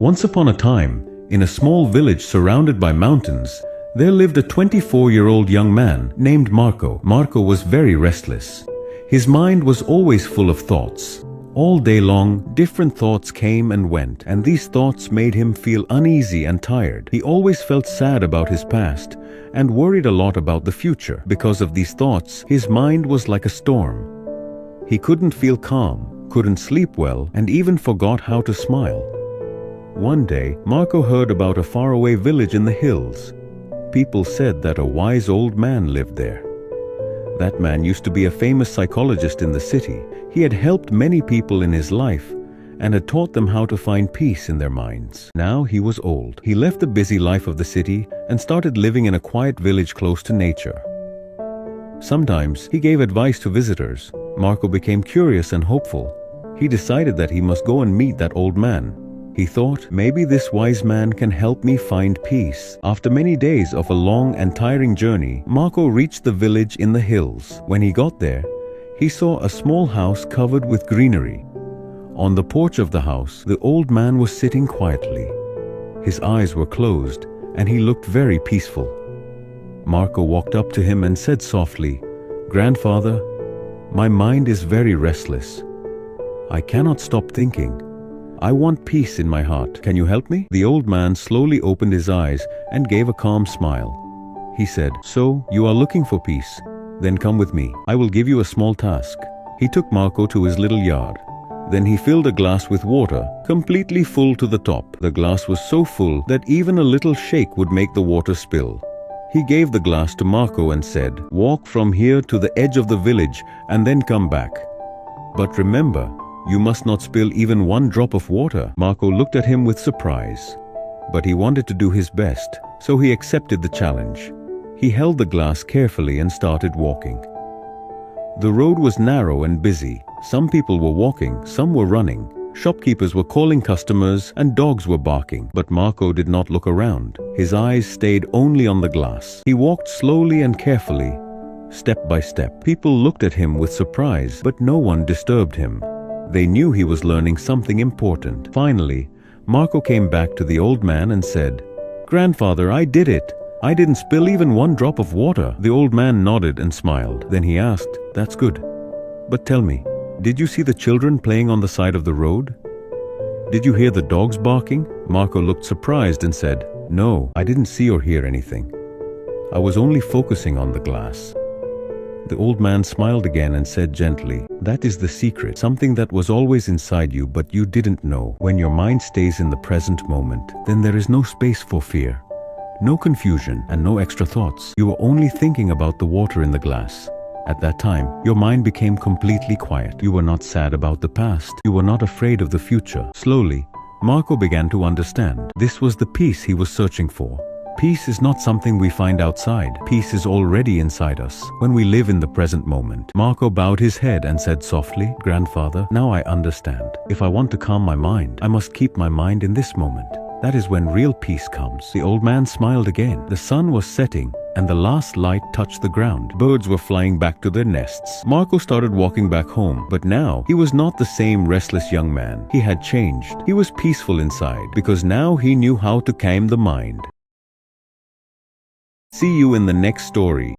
Once upon a time, in a small village surrounded by mountains, there lived a 24-year-old young man named Marco. Marco was very restless. His mind was always full of thoughts. All day long, different thoughts came and went, and these thoughts made him feel uneasy and tired. He always felt sad about his past and worried a lot about the future. Because of these thoughts, his mind was like a storm. He couldn't feel calm, couldn't sleep well, and even forgot how to smile. One day, Marco heard about a faraway village in the hills. People said that a wise old man lived there. That man used to be a famous psychologist in the city. He had helped many people in his life and had taught them how to find peace in their minds. Now he was old. He left the busy life of the city and started living in a quiet village close to nature. Sometimes he gave advice to visitors. Marco became curious and hopeful. He decided that he must go and meet that old man. He thought, maybe this wise man can help me find peace. After many days of a long and tiring journey, Marco reached the village in the hills. When he got there, he saw a small house covered with greenery. On the porch of the house, the old man was sitting quietly. His eyes were closed, and he looked very peaceful. Marco walked up to him and said softly, "Grandfather, my mind is very restless. I cannot stop thinking. I want peace in my heart. Can you help me?" The old man slowly opened his eyes and gave a calm smile. He said, "So, you are looking for peace? Then come with me. I will give you a small task." He took Marco to his little yard. Then he filled a glass with water, completely full to the top. The glass was so full that even a little shake would make the water spill. He gave the glass to Marco and said, "Walk from here to the edge of the village and then come back. But remember, you must not spill even one drop of water." Marco looked at him with surprise. But he wanted to do his best, so he accepted the challenge. He held the glass carefully and started walking. The road was narrow and busy. Some people were walking, some were running. Shopkeepers were calling customers and dogs were barking. But Marco did not look around. His eyes stayed only on the glass. He walked slowly and carefully, step by step. People looked at him with surprise, but no one disturbed him. They knew he was learning something important. Finally, Marco came back to the old man and said, "Grandfather, I did it. I didn't spill even one drop of water." The old man nodded and smiled. Then he asked, "That's good. But tell me, did you see the children playing on the side of the road? Did you hear the dogs barking?" Marco looked surprised and said, "No, I didn't see or hear anything. I was only focusing on the glass." The old man smiled again and said gently, "That is the secret, something that was always inside you but you didn't know. When your mind stays in the present moment, then there is no space for fear, no confusion, and no extra thoughts. You are only thinking about the water in the glass. At that time, your mind became completely quiet. You were not sad about the past. You were not afraid of the future." Slowly, Marco began to understand. This was the peace he was searching for. Peace is not something we find outside. Peace is already inside us, when we live in the present moment. Marco bowed his head and said softly, "Grandfather, now I understand. If I want to calm my mind, I must keep my mind in this moment. That is when real peace comes." The old man smiled again. The sun was setting, and the last light touched the ground. Birds were flying back to their nests. Marco started walking back home, but now he was not the same restless young man. He had changed. He was peaceful inside, because now he knew how to calm the mind. See you in the next story.